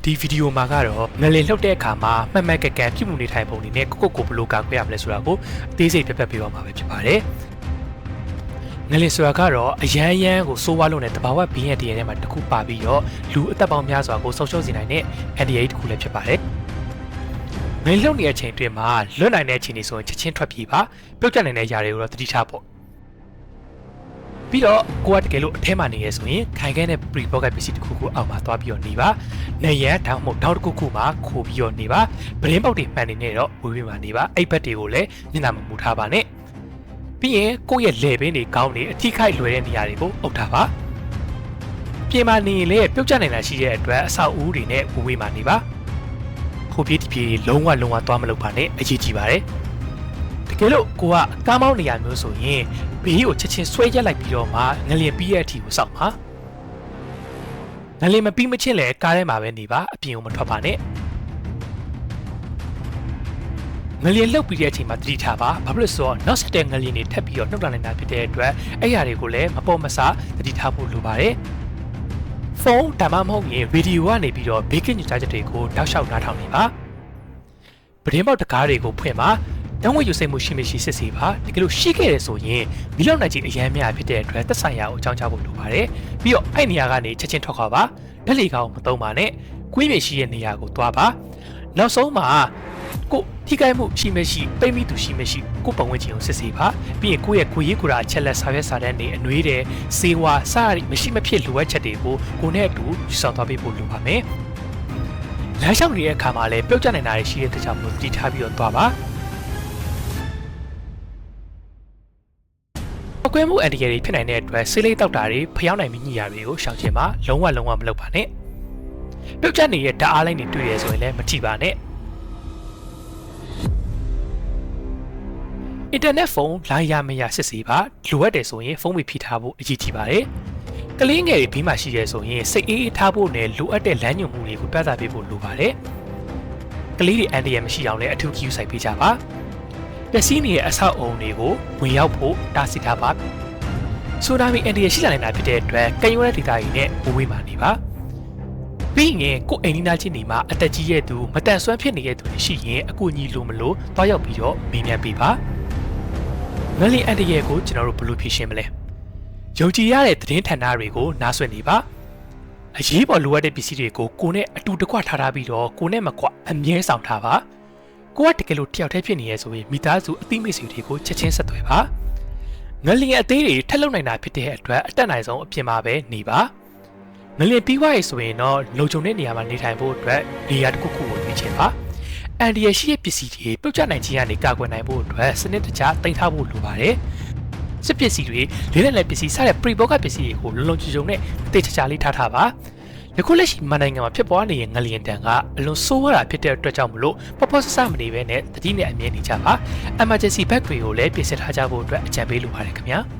ဒီဗီဒီယိုမှာကတော့ငလင်လှုပ်တဲ့အခါမှာမှတ်မှတ်ကက်ကန်ပြုမှုနေထိုင်ပုံတွေနဲ့ကိုဘယ်လိုကာကွယ်ရမလဲဆိုတာကိုအသေးစိတ်ပြပြပေးပါမှာပဲဖြစ်ပါတယ်ငလင်ဆိုတာကတော့အရန်ကိုစိုးဝါးလုံးနဲ့တဘာဝဘင်းရဲ့တရေထဲမှာတစ်ခုပါပြီးတော့လူအသက်ပေါင်းများစွာကိုဆုံးရှုံးစေနိုင်တဲ့အန်ဒီတစ်ခုလည်းဖြစ်ပါတယ်ငလင်လှုပ်နေတဲ့အချိန်အတွင်းမှာလွတ်နိုင်တဲ့အချိန်တွေဆိုရင်ချက်ချင်းထွက်ပြေးပါပြုတ်ကျနိုင်တဲ့ຢာတွေကိုတော့သတိထားဖို့ပြီးတော့ကိုကတကယ်လို့အထဲမှာနေရဆိုရင်ခိုင်ခဲတဲ့ pre pocket ပစ္စည်းတစ်ခုကိုအောက်မှာသွားပြီးတော့နေပါနေရန်တောင်းမို့တောင်းတစ်ခုမှာခိုးပြီးတော့နေပါပရင်းပေါက်တွေမှန်နေနေတော့ဝေးဝေးမှာနေပါအိပ်ဘက်တွေကိုလည်းညနာမမူထားပါနဲ့ပြီးရင်ကိုယ့်ရဲ့လေပင်းတွေကောင်းနေအထိခိုက်လွယ်တဲ့နေရာတွေကိုအုပ်ထားပါပြင်မာနေရင်လည်းပြုတ်ကျနိုင်တာရှိတဲ့အတွက်အဆောက်အဦတွေနဲ့ဝေးဝေးမှာနေပါခိုးပြေးတီပြေးလုံးဝသွားမလုပ်ပါနဲ့အရေးကြီးပါတယ်တကယ်လို့ကိုကကားမောင်းနေရမျိုးဆိုရင်ဘေးကိုချက်ချင်းဆွဲရက်လိုက်ပြီးတော့မှငလျင်ပြီးရဲ့အထီကိုစောင့်ပါငလျင်မပြီးမချင်းလည်းကားထဲမှာပဲနေပါအပြင်ကိုမထွက်ပါနဲ့ငလျင်လှုပ်ပြီးတဲ့အချိန်မှာသတိထားပါဘာဖြစ်လို့ဆိုတော့နောက်ဆက်တဲ့ငလျင်တွေထပ်ပြီးတော့နှုတ်လာနေတာဖြစ်တဲ့အတွက်အဲ့ຢာတွေကိုလည်းမပေါ်မစားသတိထားဖို့လိုပါတယ်ဖုန်းဒါမှမဟုတ်ရင်ဗီဒီယိုကနေပြီးတော့ဘေးကင်းညွှန်ကြားချက်တွေကိုတောက်လျှောက်နားထောင်နေပါပရင်းပေါက်တကားတွေကိုဖွင့်ပါတောင်းဝဲယူစိတ်မှုရှိမရှိစစ်စီပါတကယ်လို့ရှိခဲ့ရဆိုရင်မီလောက်နိုင်ခြင်းအရန်များဖြစ်တဲ့အတွက်သက်ဆိုင်ရာကိုအကြောင်းကြားဖို့လိုပါတယ်ပြီးတော့အဲ့နေရာကနေချက်ချင်းထွက်ခွာပါလက်လီကောင်မသုံးပါနဲ့ကွေးမြေရှိတဲ့နေရာကိုသွားပါနောက်ဆုံးမှာကိုထိခိုက်မှုရှိမရှိပိတ်မိသူရှိမရှိကိုပတ်ဝန်းကျင်ကိုစစ်ဆေးပါပြီးရင်ကိုယ့်ရဲ့ကိုရေးကိုရာအချက်လက်စာရွက်စာတမ်းတွေအနှွေးတဲ့စေဝါစရမရှိမဖြစ်လိုအပ်ချက်တွေကိုကိုနဲ့အတူယူဆောင်သွားပေးဖို့လိုပါမယ်လမ်းလျှောက်နေတဲ့အခါမှာလည်းပြုတ်ကျနိုင်တာရှိတဲ့တခြားမျိုးတတိထားပြီးတော့သွားပါကွဲမှုအန်တီရတွေဖြစ်နိုင်တဲ့အတွက်ဆေးလိပ်တောက်တာတွေဖျောင်းနိုင်မိညရာတွေကိုရှောင်ကျဉ်ပါလုံးဝမလုပ်ပါနဲ့ပြုတ်ကျနေတဲ့ဓာတ်အားလိုင်းတွေတွေ့ရဆိုရင်လည်းမထိပါနဲ့အင်တာနက်ဖုန်းလိုင်းရမရစစ်ဆေးပါလိုအပ်တယ်ဆိုရင်ဖုန်းပြီးဖိထားဖို့အရေးကြီးပါတယ်ကလေးငယ်တွေဘေးမှာရှိရဲဆိုရင်စိတ်အေးထားဖို့နဲ့လိုအပ်တဲ့လမ်းညွှန်မှုတွေကိုပြသပေးဖို့လိုပါတယ်ကလေးတွေအန်တီရမရှိအောင်လည်းအထူးကြီးစိုက်ပေးကြပါပျက်စီးနေတဲ့အဆောက်အုံတွေကိုဝင်ရောက်ဖို့တားဆီးထားပါဆူနာမီအန်တီရရှိလာနေတာဖြစ်တဲ့အတွက်ကံရိုးတဲ့ဒေသကြီးနဲ့ဝေးမှနေပါပြီးရင်ကိုအိမ်နီးနားချင်းတွေမှာအသက်ကြီးရဲ့သူမတန်ဆွမ်းဖြစ်နေတဲ့သူတွေရှိရင်အကူအညီလိုမလို့တွားရောက်ပြီးတော့မေးမြန်းပေးပါငလျင်အန်တီရကိုကျွန်တော်တို့ဘယ်လိုဖြေရှင်းမလဲယုံကြည်ရတဲ့သတင်းဌာနတွေကိုနားဆွင့်နေပါအရေးပေါ်လိုအပ်တဲ့ပစ္စည်းတွေကိုကိုနဲ့အတူတကွထားပြီးတော့ကိုနဲ့မကွအမြဲဆောင်ထားပါကိုကတကယ်လို့တယောက်တည်းဖြစ်နေရဲဆိုရင်မိသားစုအသိမိတ်ဆွေတွေကိုချက်ချင်းဆက်သွယ်ပါငလျင်အသေးတွေထက်လုံနိုင်တာဖြစ်တဲ့အတွက်အတက်နိုင်ဆုံးအပြင်မှာပဲနေပါငလျင်ပြီးွားရဆိုရင်တော့လုံခြုံတဲ့နေရာမှာနေထိုင်ဖို့အတွက်နေရာတစ်ခုကိုရွေးချယ်ပါအန်ဒီရရှိရဲ့ပစ္စည်းတွေပြုတ်ကျနိုင်ခြင်းကနေကာကွယ်နိုင်ဖို့အတွက်စနစ်တကျတင်ထားဖို့လိုပါတယ်စစ်ပစ္စည်းတွေလေးလက်ပစ္စည်းစတဲ့ pre pocket ပစ္စည်းတွေကိုလုံခြုံနဲ့တိကျလေးထားပါယခုလက်ရှိမနိုင်ငံမှာဖြစ်ပွားနေတဲ့ငလျင်တန်ကအလွန်ဆိုးဝါးတာဖြစ်တဲ့အတွက်ကြောင့်မလို့ပေါ့ဆဆမနေပဲနဲ့တတိနဲ့အမြဲနေကြပါ emergency bag တွေကိုလည်းပြင်ဆင်ထားကြဖို့အတွက်အကြံပေးလိုပါတယ်ခင်ဗျာ